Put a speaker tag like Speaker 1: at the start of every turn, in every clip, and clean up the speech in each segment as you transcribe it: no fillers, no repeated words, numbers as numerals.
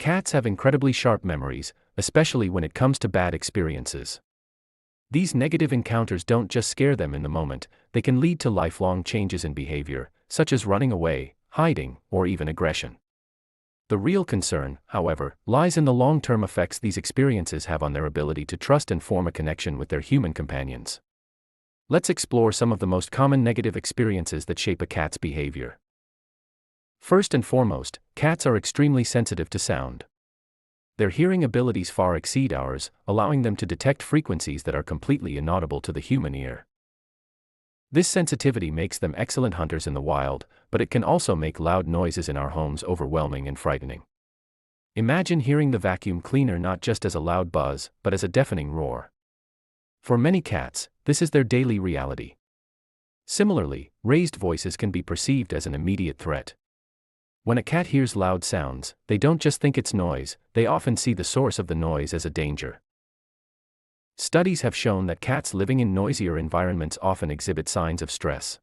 Speaker 1: Cats have incredibly sharp memories, especially when it comes to bad experiences. These negative encounters don't just scare them in the moment, they can lead to lifelong changes in behavior, such as running away, hiding, or even aggression. The real concern, however, lies in the long-term effects these experiences have on their ability to trust and form a connection with their human companions. Let's explore some of the most common negative experiences that shape a cat's behavior. First and foremost, cats are extremely sensitive to sound. Their hearing abilities far exceed ours, allowing them to detect frequencies that are completely inaudible to the human ear. This sensitivity makes them excellent hunters in the wild, but it can also make loud noises in our homes overwhelming and frightening. Imagine hearing the vacuum cleaner not just as a loud buzz, but as a deafening roar. For many cats, this is their daily reality. Similarly, raised voices can be perceived as an immediate threat. When a cat hears loud sounds, they don't just think it's noise, they often see the source of the noise as a danger. Studies have shown that cats living in noisier environments often exhibit signs of stress.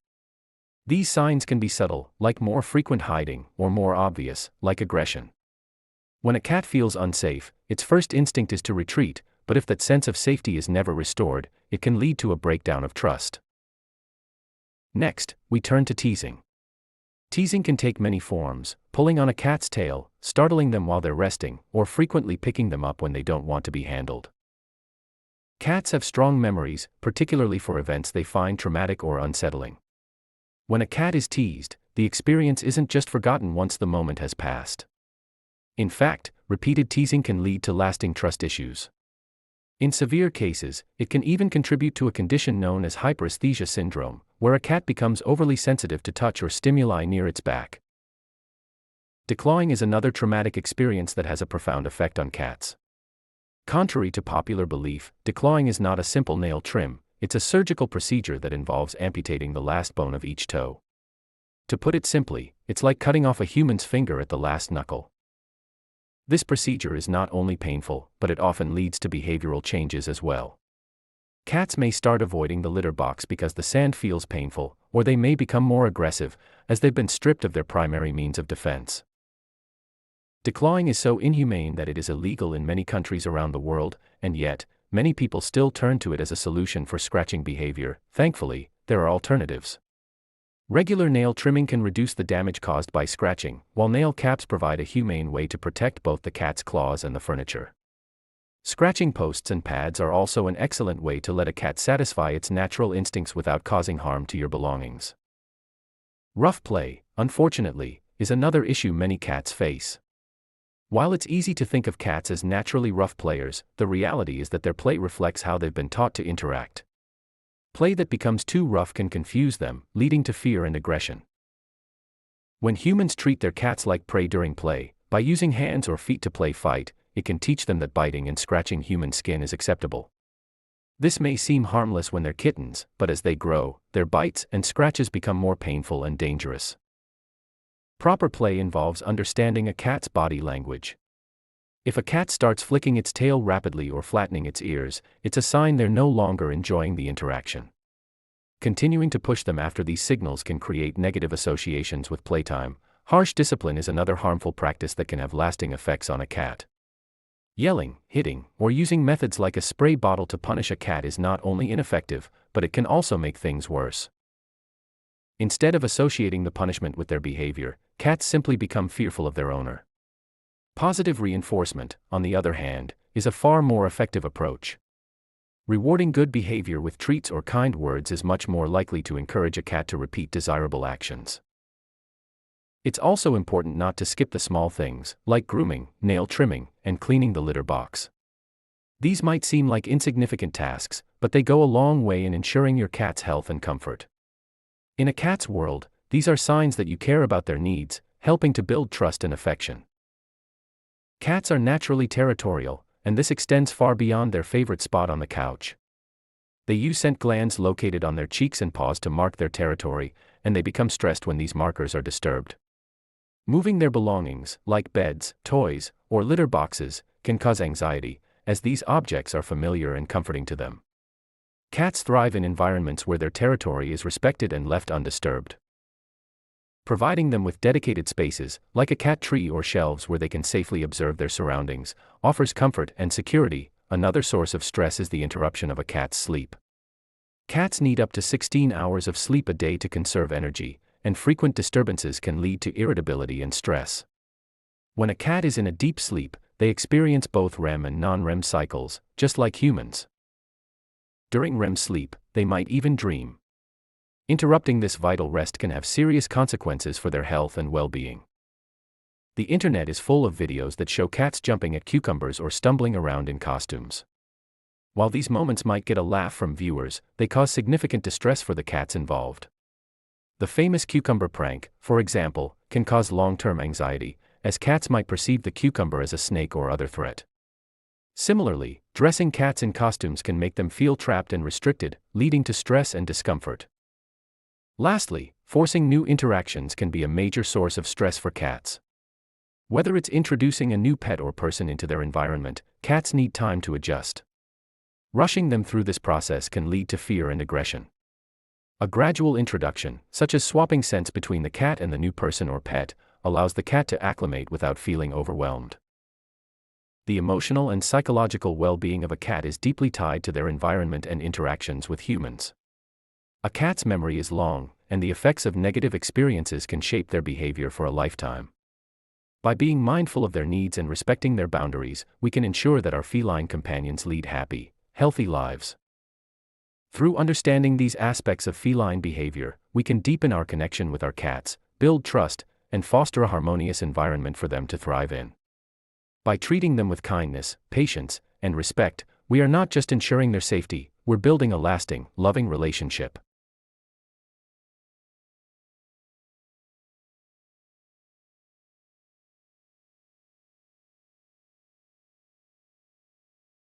Speaker 1: These signs can be subtle, like more frequent hiding, or more obvious, like aggression. When a cat feels unsafe, its first instinct is to retreat, but if that sense of safety is never restored, it can lead to a breakdown of trust. Next, we turn to teasing. Teasing can take many forms: pulling on a cat's tail, startling them while they're resting, or frequently picking them up when they don't want to be handled. Cats have strong memories, particularly for events they find traumatic or unsettling. When a cat is teased, the experience isn't just forgotten once the moment has passed. In fact, repeated teasing can lead to lasting trust issues. In severe cases, it can even contribute to a condition known as hyperesthesia syndrome, where a cat becomes overly sensitive to touch or stimuli near its back. Declawing is another traumatic experience that has a profound effect on cats. Contrary to popular belief, declawing is not a simple nail trim, it's a surgical procedure that involves amputating the last bone of each toe. To put it simply, it's like cutting off a human's finger at the last knuckle. This procedure is not only painful, but it often leads to behavioral changes as well. Cats may start avoiding the litter box because the sand feels painful, or they may become more aggressive, as they've been stripped of their primary means of defense. Declawing is so inhumane that it is illegal in many countries around the world, and yet, many people still turn to it as a solution for scratching behavior. Thankfully, there are alternatives. Regular nail trimming can reduce the damage caused by scratching, while nail caps provide a humane way to protect both the cat's claws and the furniture. Scratching posts and pads are also an excellent way to let a cat satisfy its natural instincts without causing harm to your belongings. Rough play, unfortunately, is another issue many cats face. While it's easy to think of cats as naturally rough players, the reality is that their play reflects how they've been taught to interact. Play that becomes too rough can confuse them, leading to fear and aggression. When humans treat their cats like prey during play, by using hands or feet to play fight, it can teach them that biting and scratching human skin is acceptable. This may seem harmless when they're kittens, but as they grow, their bites and scratches become more painful and dangerous. Proper play involves understanding a cat's body language. If a cat starts flicking its tail rapidly or flattening its ears, it's a sign they're no longer enjoying the interaction. Continuing to push them after these signals can create negative associations with playtime. Harsh discipline is another harmful practice that can have lasting effects on a cat. Yelling, hitting, or using methods like a spray bottle to punish a cat is not only ineffective, but it can also make things worse. Instead of associating the punishment with their behavior, cats simply become fearful of their owner. Positive reinforcement, on the other hand, is a far more effective approach. Rewarding good behavior with treats or kind words is much more likely to encourage a cat to repeat desirable actions. It's also important not to skip the small things, like grooming, nail trimming, and cleaning the litter box. These might seem like insignificant tasks, but they go a long way in ensuring your cat's health and comfort. In a cat's world, these are signs that you care about their needs, helping to build trust and affection. Cats are naturally territorial, and this extends far beyond their favorite spot on the couch. They use scent glands located on their cheeks and paws to mark their territory, and they become stressed when these markers are disturbed. Moving their belongings, like beds, toys, or litter boxes, can cause anxiety, as these objects are familiar and comforting to them. Cats thrive in environments where their territory is respected and left undisturbed. Providing them with dedicated spaces, like a cat tree or shelves where they can safely observe their surroundings, offers comfort and security. Another source of stress is the interruption of a cat's sleep. Cats need up to 16 hours of sleep a day to conserve energy, and frequent disturbances can lead to irritability and stress. When a cat is in a deep sleep, they experience both REM and non-REM cycles, just like humans. During REM sleep, they might even dream. Interrupting this vital rest can have serious consequences for their health and well-being. The internet is full of videos that show cats jumping at cucumbers or stumbling around in costumes. While these moments might get a laugh from viewers, they cause significant distress for the cats involved. The famous cucumber prank, for example, can cause long-term anxiety, as cats might perceive the cucumber as a snake or other threat. Similarly, dressing cats in costumes can make them feel trapped and restricted, leading to stress and discomfort. Lastly, forcing new interactions can be a major source of stress for cats. Whether it's introducing a new pet or person into their environment, cats need time to adjust. Rushing them through this process can lead to fear and aggression. A gradual introduction, such as swapping scents between the cat and the new person or pet, allows the cat to acclimate without feeling overwhelmed. The emotional and psychological well-being of a cat is deeply tied to their environment and interactions with humans. A cat's memory is long, and the effects of negative experiences can shape their behavior for a lifetime. By being mindful of their needs and respecting their boundaries, we can ensure that our feline companions lead happy, healthy lives. Through understanding these aspects of feline behavior, we can deepen our connection with our cats, build trust, and foster a harmonious environment for them to thrive in. By treating them with kindness, patience, and respect, we are not just ensuring their safety, we're building a lasting, loving relationship.